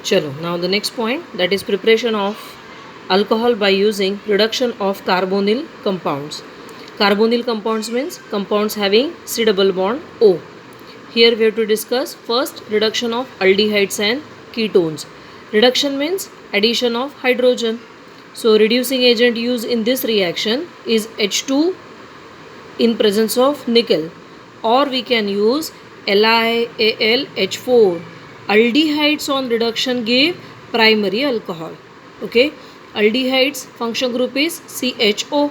Chalo, now the next point, that is preparation of alcohol by using reduction of carbonyl compounds. Carbonyl compounds means compounds having C double bond O. Here we have to discuss first reduction of aldehydes and ketones. Reduction means addition of hydrogen. So reducing agent used in this reaction is H2 in presence of nickel, or we can use LiAlH4. Aldehydes on reduction give primary alcohol. Okay, aldehydes function group is CHO.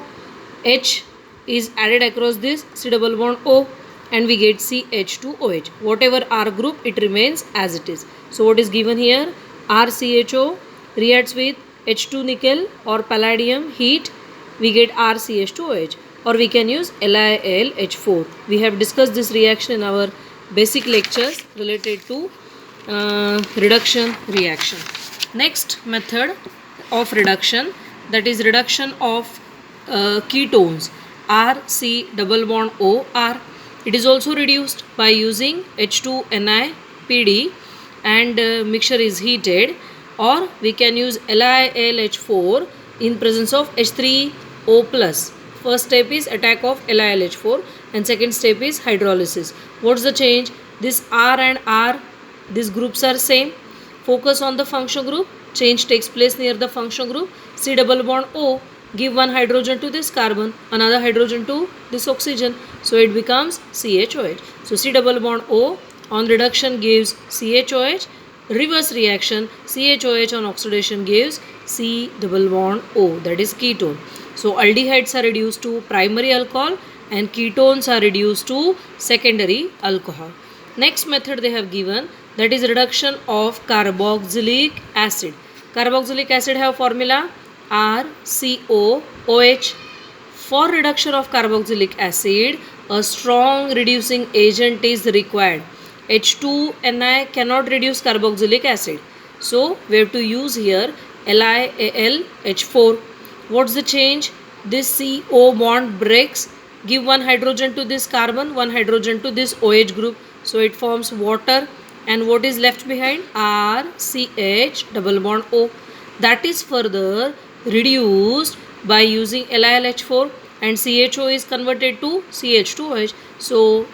H is added across this C double bond O and we get CH2OH. Whatever R group, it remains as it is. So what is given here? RCHO reacts with H2 nickel or palladium heat, we get RCH2OH, or we can use LiAlH4. We have discussed this reaction in our basic lectures related to reduction reaction. Next method of reduction, that is reduction of ketones, RC double bond OR. It is also reduced by using H2NiPd and mixture is heated, or we can use LiAlH4 in presence of H3O plus. First step is attack of LiLH4 and second step is hydrolysis. What's the change? This R and R, these groups are same. Focus on the function group. Change takes place near the function group. C double bond O, give one hydrogen to this carbon, another hydrogen to this oxygen. So it becomes CHOH. So C double bond O on reduction gives CHOH. Reverse reaction, CHOH on oxidation gives C double bond O, that is ketone. So aldehydes are reduced to primary alcohol and ketones are reduced to secondary alcohol. Next method they have given, that is reduction of carboxylic acid. Carboxylic acid have formula RCOOH. For reduction of carboxylic acid, a strong reducing agent is required. H2Ni cannot reduce carboxylic acid. So we have to use here LiAlH4. What's the change? This CO bond breaks, give one hydrogen to this carbon, one hydrogen to this OH group. So it forms water, and what is left behind? RCH double bond O. That is further reduced by using LiLH4 and CHO is converted to CH2OH. So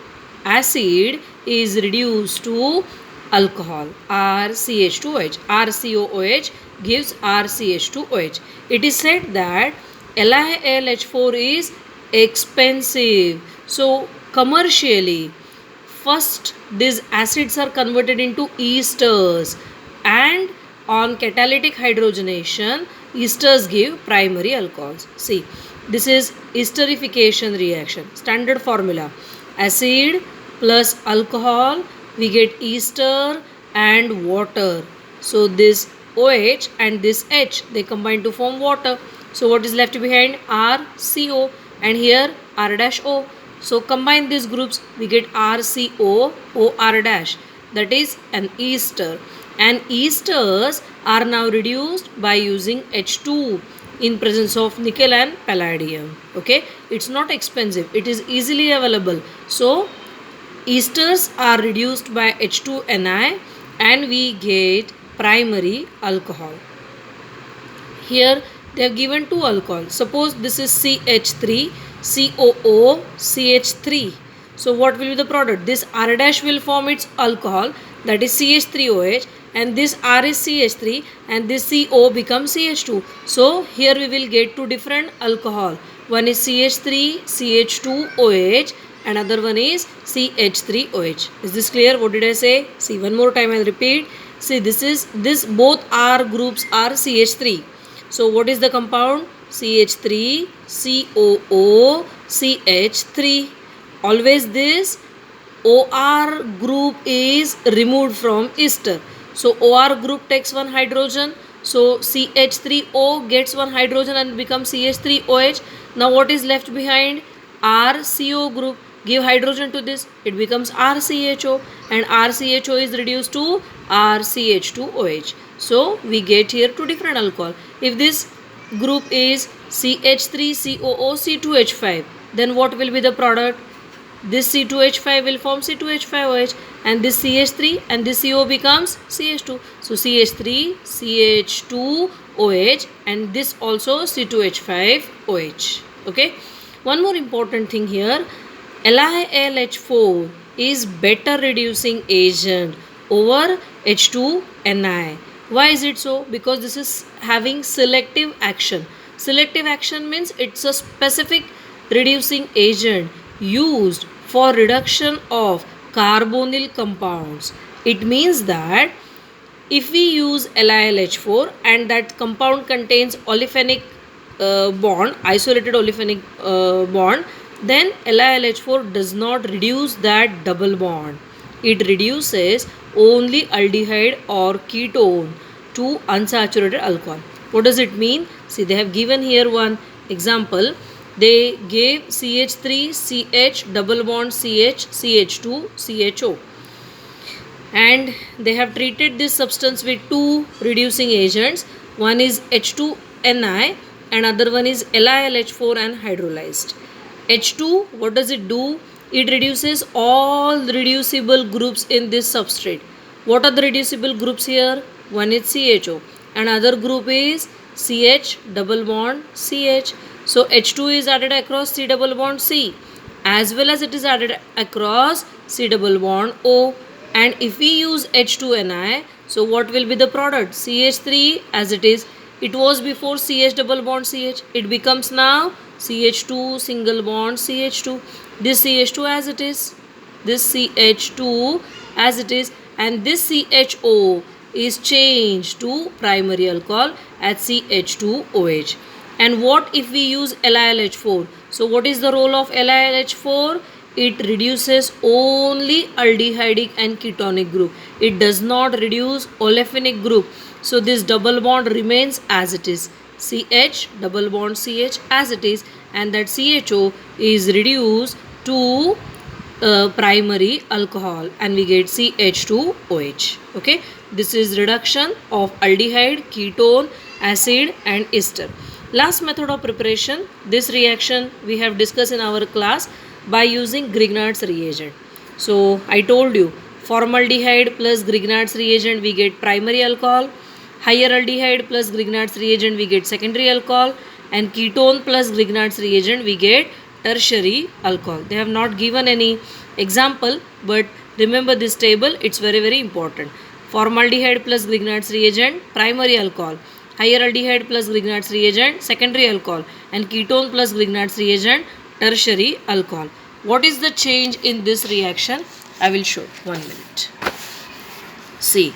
acid is reduced to alcohol, RCH2OH. RCOOH gives RCH2OH. It is said that LiLH4 is expensive. So commercially, first these acids are converted into esters, and on catalytic hydrogenation, esters give primary alcohols. See, this is esterification reaction. Standard formula, acid plus alcohol, we get ester and water. So this OH and this H, they combine to form water. So what is left behind? RCO, and here R dash O. So combine these groups, we get RCO OR dash, that is an ester. And esters are now reduced by using H2 in presence of nickel and palladium. Okay, it's not expensive, it is easily available. So esters are reduced by H2Ni and we get primary alcohol. Here they have given two alcohols. Suppose this is CH3, COO, CH3. So what will be the product? This R dash will form its alcohol, that is CH3OH, and this R is CH3 and this CO becomes CH2. So here we will get two different alcohol. One is CH3, CH2OH, another one is CH3OH. Is this clear? What did I say? See, one more time I'll repeat. See, this both R groups are CH3. So what is the compound? CH3, COO, CH3. Always this OR group is removed from ester. So OR group takes one hydrogen. So CH3O gets one hydrogen and becomes CH3OH. Now what is left behind? RCO group. Give hydrogen to this, it becomes RCHO, and RCHO is reduced to RCH2OH. So we get here two different alcohol. If this group is CH3COO C2H5, then what will be the product? This C2H5 will form C2H5OH, and this CH3 and this CO becomes CH2. So CH3, CH2OH, and this also C2H5OH. Okay. One more important thing here, LiLH4 is better reducing agent over H2Ni. Why is it so? Because this is having selective action. Selective action means it's a specific reducing agent used for reduction of carbonyl compounds. It means that if we use LiLH4 and that compound contains olefinic bond, isolated olefinic bond, then LiLH4 does not reduce that double bond. It reduces only aldehyde or ketone to unsaturated alcohol. What does it mean? See, they have given here one example. They gave CH3CH double bond CH, CH2, CHO, and they have treated this substance with two reducing agents. One is H2Ni and other one is LiLH4 and hydrolyzed. H2, what does it do? It reduces all reducible groups in this substrate. What are the reducible groups here? One is CHO and other group is CH double bond CH. So H2 is added across C double bond C, as well as it is added across C double bond O. And if we use H2Ni, so what will be the product? CH3 as it is. It was before CH double bond CH. It becomes now CH2 single bond CH2. This CH2 as it is. This CH2 as it is. And this CHO is changed to primary alcohol at CH2OH. And what if we use LiLH4? So what is the role of LiLH4? It reduces only aldehydic and ketonic group. It does not reduce olefinic group. So this double bond remains as it is. CH double bond CH as it is, and that CHO is reduced to primary alcohol and we get CH2OH. Okay, this is reduction of aldehyde, ketone, acid and ester. Last method of preparation, this reaction we have discussed in our class by using Grignard's reagent. So I told you, formaldehyde plus Grignard's reagent we get primary alcohol, higher aldehyde plus Grignard's reagent we get secondary alcohol, and ketone plus Grignard's reagent we get tertiary alcohol. They have not given any example, but remember this table, it's very important. Formaldehyde plus Grignard's reagent, primary alcohol, higher aldehyde plus Grignard's reagent, secondary alcohol, and ketone plus Grignard's reagent, tertiary alcohol. What is the change in this reaction? I will show. 1 minute. See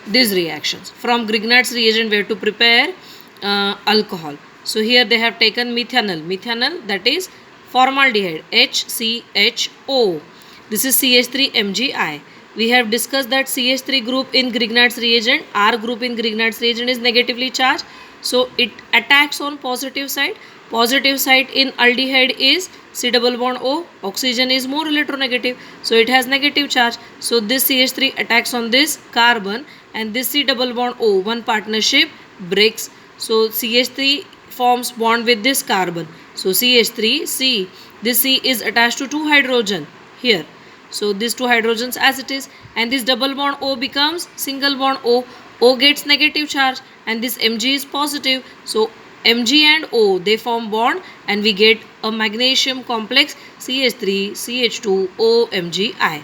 these reactions. From Grignard's reagent we have to prepare alcohol. So here they have taken methanol. Methanol, that is formaldehyde, HCHO. This is CH3MgI. We have discussed that CH3 group in Grignard's reagent, R group in Grignard's reagent is negatively charged. So it attacks on positive side. Positive side in aldehyde is C double bond O. Oxygen is more electronegative, so it has negative charge. So this CH3 attacks on this carbon and this C double bond O, one partnership breaks. So CH3 forms bond with this carbon. So CH3, C, this C is attached to two hydrogen here. So these two hydrogens as it is, and this double bond O becomes single bond O. O gets negative charge and this Mg is positive. So Mg and O, they form bond and we get a magnesium complex CH3, CH2, OMgI.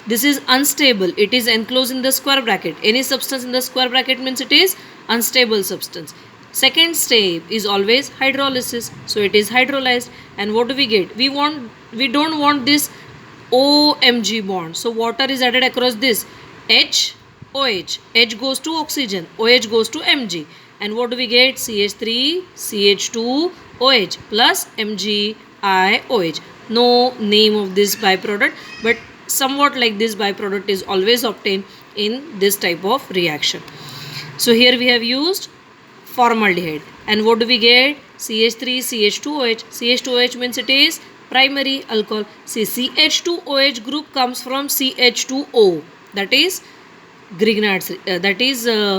This is unstable. It is enclosed in the square bracket. Any substance in the square bracket means it is unstable substance. Second step is always hydrolysis. So it is hydrolyzed, and what do we get? We don't want this OMg bond. So water is added across this H, OH. H goes to oxygen, OH goes to Mg. And what do we get? CH3, CH2, OH plus MgIOH. No name of this byproduct, but somewhat like this byproduct is always obtained in this type of reaction. So here we have used formaldehyde. And what do we get? CH3, CH2OH. CH2OH means it is primary alcohol. See, CH2OH group comes from CH2O. That is Grignard's,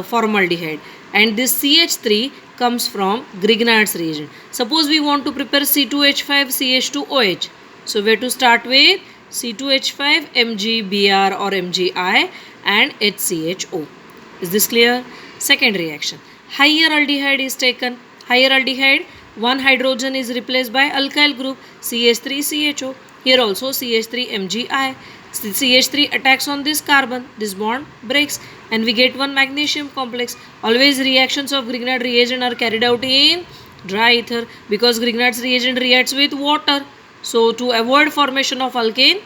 formaldehyde. And this CH3 comes from Grignard's reagent. Suppose we want to prepare C2H5 CH2OH. So we have to start with C2H5 MgBr or MgI and HCHO. Is this clear? Second reaction. Higher aldehyde is taken. Higher aldehyde, one hydrogen is replaced by alkyl group CH3CHO. Here also CH3MgI. CH3 attacks on this carbon. This bond breaks and we get one magnesium complex. Always reactions of Grignard reagent are carried out in dry ether because Grignard's reagent reacts with water. So to avoid formation of alkane,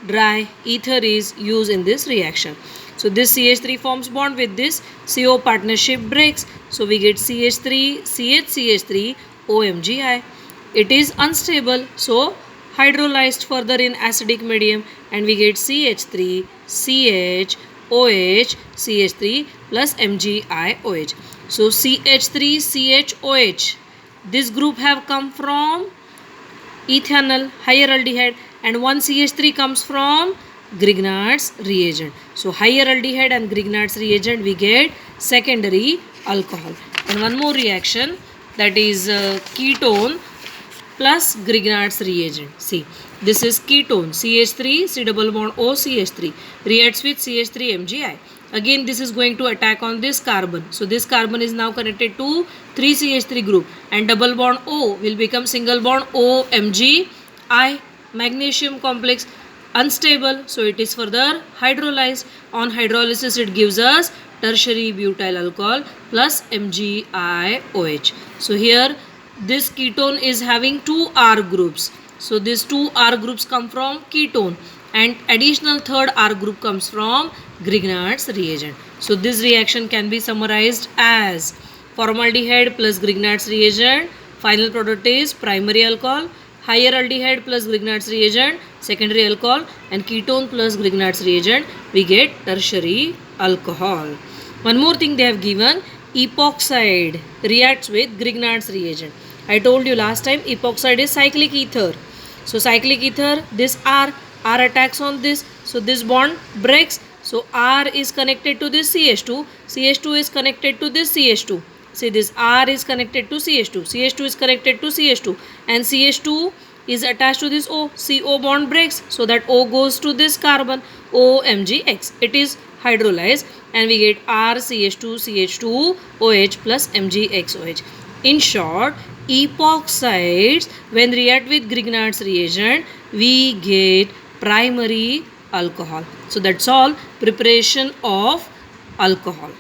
dry ether is used in this reaction. So this CH3 forms bond with this CO partnership breaks. So we get CH3, CH3, OMgI. It is unstable. So hydrolyzed further in acidic medium and we get CH3, CH, OH, CH3 plus MgIOH. So CH3, CHOH. This group have come from ethanol, higher aldehyde, and one CH3 comes from Grignard's reagent. So higher aldehyde and Grignard's reagent we get secondary alcohol. And one more reaction, that is ketone plus Grignard's reagent. See, this is ketone CH3 C double bond O CH3 reacts with CH3MgI. Again this is going to attack on this carbon. So this carbon is now connected to 3CH3 group and double bond O will become single bond OMgI. Magnesium complex unstable, so it is further hydrolyzed. On hydrolysis it gives us tertiary butyl alcohol plus MgIOH. So here this ketone is having two R groups. So these two R groups come from ketone and additional third R group comes from Grignard's reagent. So this reaction can be summarized as formaldehyde plus Grignard's reagent. Final product is primary alcohol. Higher aldehyde plus Grignard's reagent, secondary alcohol, and ketone plus Grignard's reagent, we get tertiary alcohol. One more thing they have given, epoxide reacts with Grignard's reagent. I told you last time epoxide is cyclic ether. So cyclic ether, this R attacks on this. So this bond breaks. So R is connected to this CH2. CH2 is connected to this CH2. See, this R is connected to CH2. CH2 is connected to CH2. And CH2 is attached to this O. CO bond breaks. So that O goes to this carbon. OMgX. It is hydrolyzed. And we get RCH2CH2 OH plus MgXOH. In short, epoxides, when react with Grignard's reagent, we get primary alcohol. So that's all preparation of alcohol.